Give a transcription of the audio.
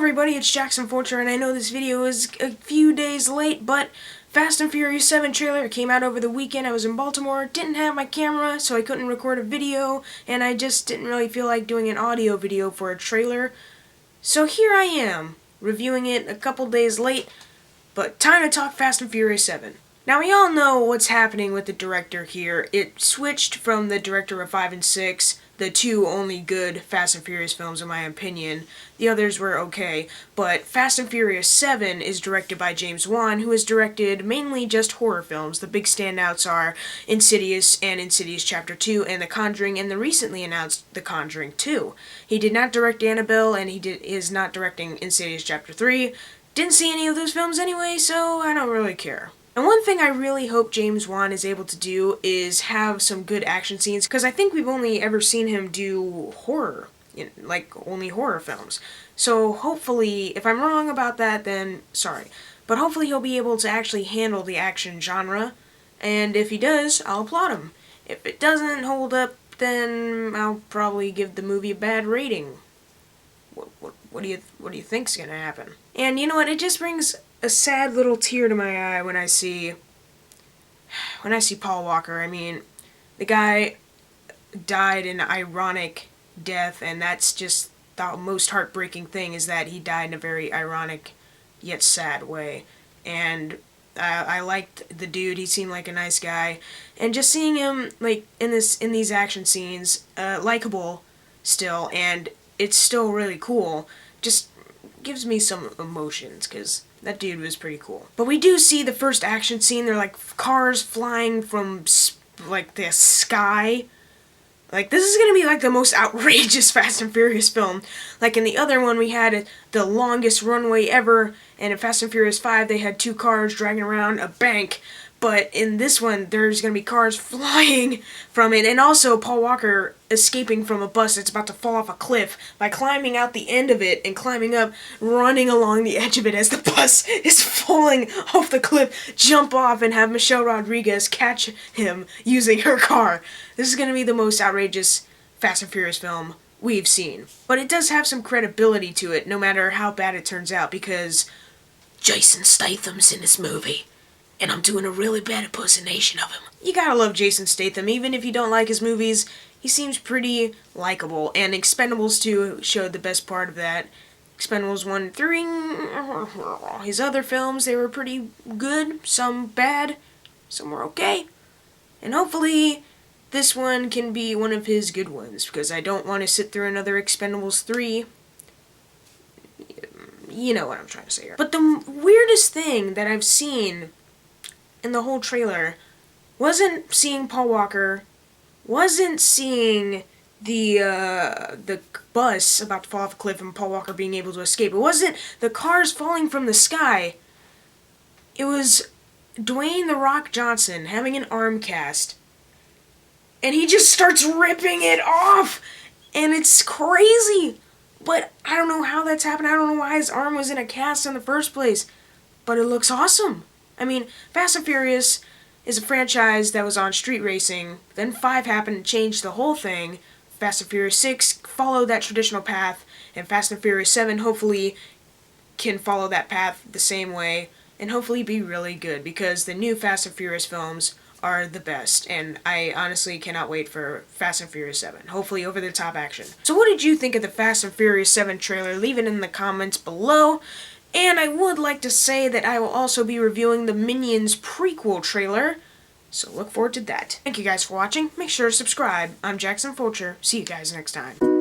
everybody, it's Jackson Fulcher, and I know this video is a few days late, but Fast and Furious 7 trailer came out over the weekend. I was in Baltimore, didn't have my camera, so I couldn't record a video, and I just didn't really feel like doing an audio video for a trailer. So here I am, reviewing it a couple days late, but time to talk Fast and Furious 7. Now, we all know what's happening with the director here. It switched from the director of 5 and 6, the two only good Fast and Furious films in my opinion. The others were okay, but Fast and Furious 7 is directed by James Wan, who has directed mainly just horror films. The big standouts are Insidious and Insidious Chapter 2 and The Conjuring, and the recently announced The Conjuring 2. He did not direct Annabelle, and is not directing Insidious Chapter 3. Didn't see any of those films anyway, so I don't really care. And one thing I really hope James Wan is able to do is have some good action scenes, because I think we've only ever seen him do horror, like only horror films. So hopefully, if I'm wrong about that, then sorry. But hopefully he'll be able to actually handle the action genre, and if he does, I'll applaud him. If it doesn't hold up, then I'll probably give the movie a bad rating. What do you think's gonna happen? And you know what? It just brings a sad little tear to my eye when I see Paul Walker. I mean, the guy died an ironic death, and that's just the most heartbreaking thing, is that he died in a very ironic yet sad way. And I liked the dude. He seemed like a nice guy, and just seeing him like in these action scenes, likable still, and it's still really cool, just gives me some emotions, because that dude was pretty cool. But we do see the first action scene. They're like cars flying from like the sky. Like, this is gonna be like the most outrageous Fast and Furious film. Like in the other one, we had the longest runway ever, and in Fast and Furious 5, they had two cars dragging around a bank. But in this one, there's going to be cars flying from it, and also Paul Walker escaping from a bus that's about to fall off a cliff by climbing out the end of it and climbing up, running along the edge of it as the bus is falling off the cliff, jump off, and have Michelle Rodriguez catch him using her car. This is going to be the most outrageous Fast and Furious film we've seen. But it does have some credibility to it, no matter how bad it turns out, because Jason Statham's in this movie. And I'm doing a really bad impersonation of him. You gotta love Jason Statham. Even if you don't like his movies, he seems pretty likable. And Expendables 2 showed the best part of that. Expendables 1 and 3, his other films, they were pretty good. Some bad, some were okay. And hopefully this one can be one of his good ones, because I don't want to sit through another Expendables 3. You know what I'm trying to say here. But the weirdest thing that I've seen in the whole trailer wasn't seeing Paul Walker, wasn't seeing the bus about to fall off a cliff and Paul Walker being able to escape. It wasn't the cars falling from the sky. It was Dwayne "The Rock" Johnson having an arm cast, and he just starts ripping it off, and it's crazy. But I don't know how that's happened. I don't know why his arm was in a cast in the first place, but it looks awesome. I mean, Fast and Furious is a franchise that was on street racing. Then 5 happened and changed the whole thing. Fast and Furious 6 followed that traditional path, and Fast and Furious 7 hopefully can follow that path the same way, and hopefully be really good, because the new Fast and Furious films are the best, and I honestly cannot wait for Fast and Furious 7. Hopefully over-the-top action. So what did you think of the Fast and Furious 7 trailer? Leave it in the comments below. And I would like to say that I will also be reviewing the Minions prequel trailer, so look forward to that. Thank you guys for watching. Make sure to subscribe. I'm Jackson Fulcher. See you guys next time.